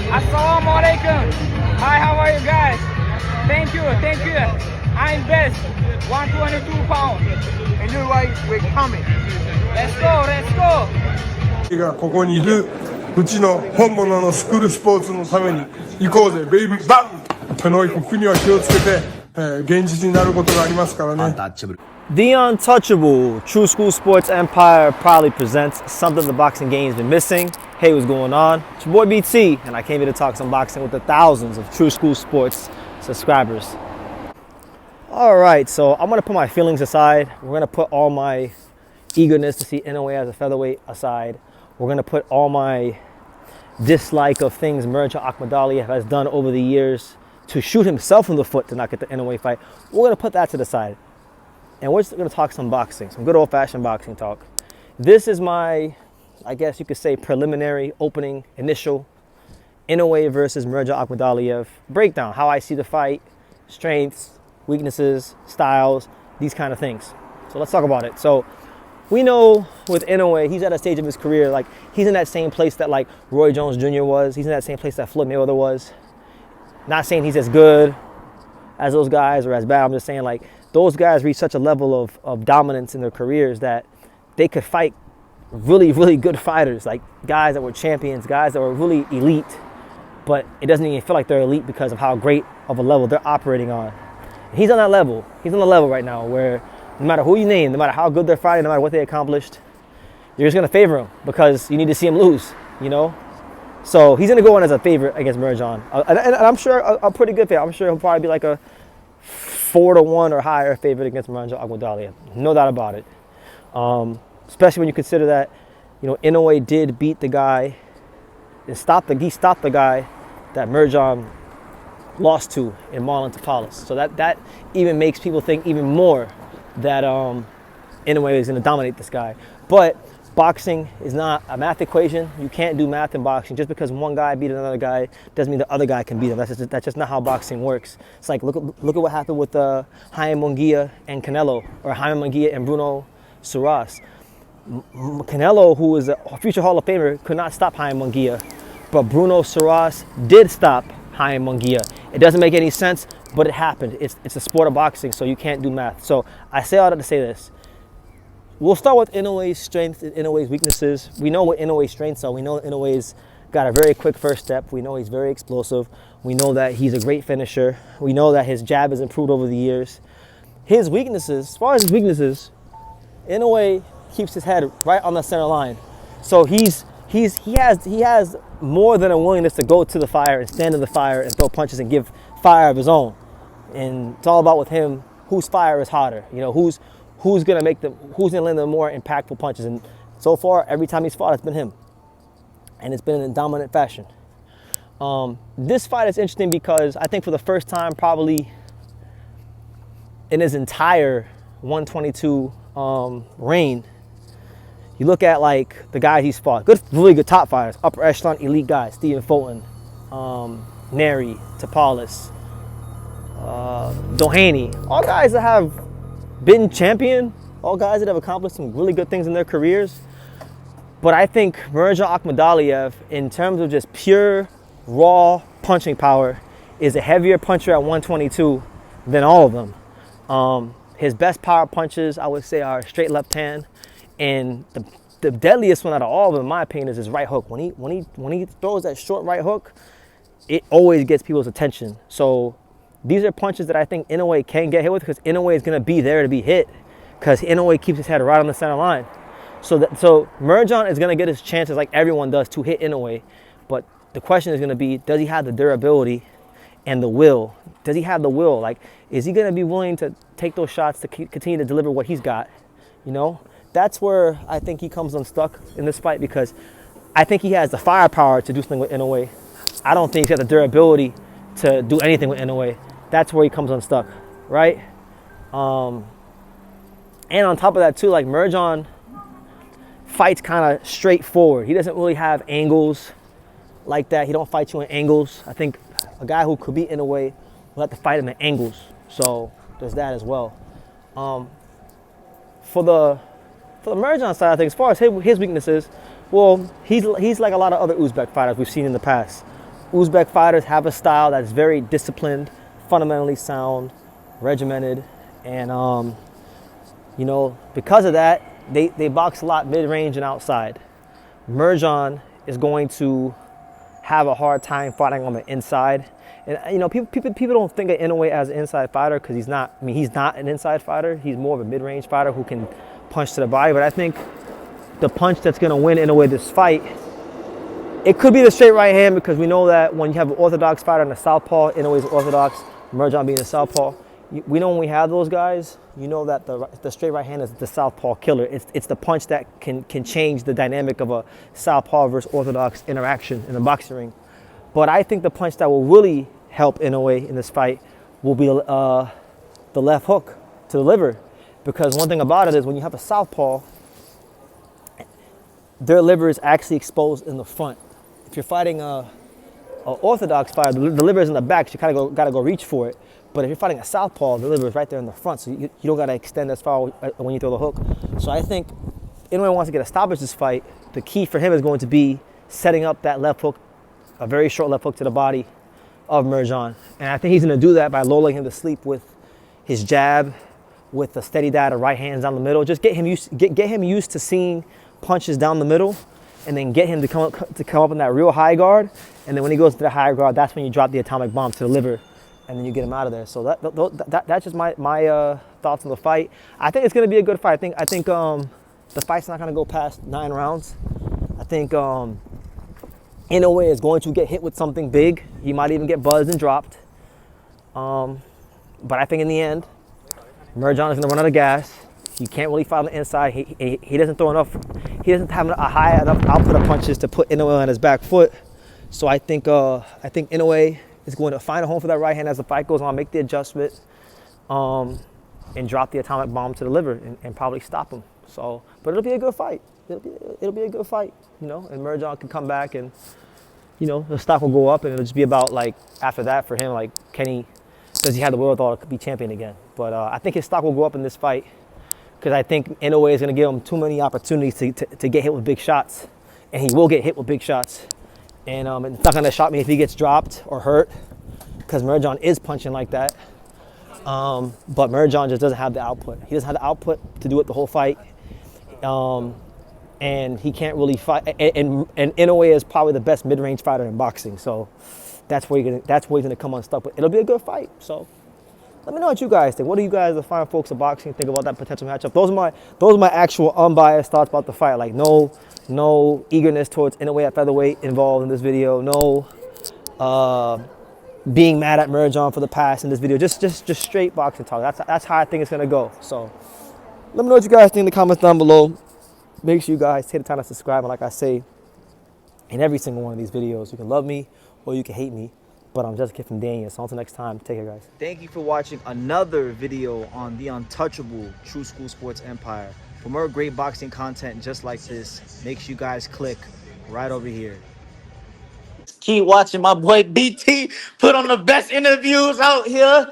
Assalamu alaikum. Hi, how are you guys? Thank you. I'm best. 122 pounds. And you're right, we're coming. Let's go. がここにいるうちの本物のスクールスポーツのために行こうぜベイビーバンこの国には気をつけて、現実になることがありますからね。 The Untouchable True School Sports Empire proudly presents something the boxing game's been missing. Hey, what's going on? It's your boy BT, and I came here to talk some boxing with the thousands of True School Sports subscribers. All right, so I'm gonna put my feelings aside. We're gonna put all my eagerness to see Inoue as a featherweight aside. We're gonna put all my dislike of things Murodjon Akhmadaliev has done over the years to shoot himself in the foot to not get the Inoue fight. We're gonna put that to the side. And we're just gonna talk some boxing, some good old-fashioned boxing talk. This is my, I guess you could say, preliminary, opening, initial Inoue versus Murodjon Akhmadaliev breakdown. How I see the fight, strengths, weaknesses, styles, these kind of things. So let's talk about it. So we know with Inoue, he's at a stage of his career, like he's in that same place that like Roy Jones Jr. was. He's in that same place that Floyd Mayweather was. Not saying he's as good as those guys or as bad. I'm just saying like those guys reach such a level of dominance in their careers that they could fight really, really good fighters, like guys that were champions, guys that were really elite, but it doesn't even feel like they're elite because of how great of a level they're operating on. He's on that level. He's on the level right now where no matter who you name, no matter how good they're fighting, no matter what they accomplished, you're just going to favor him because you need to see him lose, you know? So he's going to go in as a favorite against Murodjon. And I'm sure a pretty good favorite. I'm sure he'll probably be like a 4-1 or higher favorite against Murodjon Akhmadaliev. No doubt about it. Especially when you consider that, you know, Inoue did beat the guy and he stopped the guy that Murodjon lost to in Marlon Tapales. So that even makes people think even more that Inoue is going to dominate this guy. But boxing is not a math equation. You can't do math in boxing. Just because one guy beat another guy doesn't mean the other guy can beat him. That's just not how boxing works. It's like look at what happened with Jaime Munguia and Canelo, or Jaime Munguia and Bruno Suarez. Canelo, who is a future Hall of Famer, could not stop Jaime Munguia, but Bruno Suarez did stop Jaime Munguia. It doesn't make any sense, but it happened. It's a sport of boxing, so you can't do math. So I say all that to say this. We'll start with Inoue's strengths and Inoue's weaknesses. We know what Inoue's strengths are. We know Inoue's got a very quick first step. We know he's very explosive. We know that he's a great finisher. We know that his jab has improved over the years. His weaknesses, as far as his weaknesses, Inoue keeps his head right on the center line. So he has more than a willingness to go to the fire and stand in the fire and throw punches and give fire of his own. And it's all about with him whose fire is hotter. You know, who's gonna land the more impactful punches. And so far, every time he's fought, it's been him, and it's been in a dominant fashion. This fight is interesting because I think for the first time probably in his entire 122 reign, you look at like the guys he's fought, really good top fighters, upper echelon elite guys, Stephen Fulton, Neri, Tapales, Doheny, all guys that have been champion, all guys that have accomplished some really good things in their careers. But I think Murodjon Akhmadaliev, in terms of just pure, raw punching power, is a heavier puncher at 122 than all of them. His best power punches, I would say, are straight left hand, and the deadliest one out of all of them, in my opinion, is his right hook. When he throws that short right hook, it always gets people's attention. So these are punches that I think Inoue can get hit with because Inoue is going to be there to be hit because Inoue keeps his head right on the center line. So Murodjon is going to get his chances like everyone does to hit Inoue. But the question is going to be, does he have the durability and the will? Does he have the will? Like, is he going to be willing to take those shots to continue to deliver what he's got? You know, that's where I think he comes unstuck in this fight because I think he has the firepower to do something with Inoue. I don't think he's got the durability to do anything with Inoue. That's where he comes unstuck, right? And on top of that too, like Murodjon fights kind of straightforward. He doesn't really have angles like that. He don't fight you in angles. I think a guy who could be Inoue will have to fight him in angles. So there's that as well. For the Murodjon side of things, as far as his weaknesses, well, he's like a lot of other Uzbek fighters we've seen in the past. Uzbek fighters have a style that's very disciplined, fundamentally sound, regimented, and you know, because of that, they box a lot mid-range and outside. Murodjon is going to have a hard time fighting on the inside. And you know, people don't think of Inoue as an inside fighter because he's not. I mean, he's not an inside fighter. He's more of a mid-range fighter who can punch to the body. But I think the punch that's going to win Inoue this fight, it could be the straight right hand, because we know that when you have an orthodox fighter and a southpaw, Inoue's orthodox, Murodjon being a southpaw. We know when we have those guys, you know that the straight right hand is the southpaw killer. It's the punch that can change the dynamic of a southpaw versus orthodox interaction in the boxing ring. But I think the punch that will really help Inoue in this fight will be the left hook to the liver. Because one thing about it is when you have a southpaw, their liver is actually exposed in the front. If you're fighting a orthodox fighter, the liver is in the back, so you kind of got to go reach for it. But if you're fighting a southpaw, the liver is right there in the front, so you don't got to extend as far when you throw the hook. So I think Inoue wants to get a stoppage this fight. The key for him is going to be setting up that left hook, a very short left hook to the body of Murodjon. And I think he's going to do that by lulling him to sleep with his jab, with a steady diet of right hands down the middle. Just get him used to seeing punches down the middle, and then get him to come up in that real high guard. And then when he goes to the higher guard, that's when you drop the atomic bomb to the liver, and then you get him out of there. So that's just my thoughts on the fight. I think it's going to be a good fight. I think the fight's not going to go past 9 rounds. I think Inoue is going to get hit with something big. He might even get buzzed and dropped. But I think in the end, Murodjon is going to run out of gas. He can't really fight on the inside. He doesn't throw enough. He doesn't have a high enough output of punches to put Inoue on his back foot. So I think Inoue is going to find a home for that right hand as the fight goes on, make the adjustment, and drop the atomic bomb to the liver and probably stop him. So, but it'll be a good fight. It'll be a good fight, you know. And Murodjon can come back, and you know the stock will go up, and it'll just be about like after that for him, like does he have the wherewithal to be champion again? But I think his stock will go up in this fight, because I think Inoue is going to give him too many opportunities to get hit with big shots, and he will get hit with big shots. And it's not going to shock me if he gets dropped or hurt, because Murodjon is punching like that. But Murodjon just doesn't have the output. He doesn't have the output to do it the whole fight. And he can't really fight. And Inoue is probably the best mid-range fighter in boxing. So that's where he's going to come unstuck. But it'll be a good fight. So let me know what you guys think. What do you guys, the fine folks of boxing, think about that potential matchup? Those are my actual unbiased thoughts about the fight. Like no eagerness towards Inoue at featherweight involved in this video. No being mad at Murodjon for the past in this video. Just straight boxing talk. That's how I think it's gonna go. So let me know what you guys think in the comments down below. Make sure you guys take the time to subscribe. And like I say in every single one of these videos, you can love me or you can hate me. But I'm just a kid from Daniel. So until next time, take care, guys. Thank you for watching another video on the untouchable True School Sports Empire. For more great boxing content just like this, make sure you guys click right over here. Keep watching my boy BT put on the best interviews out here.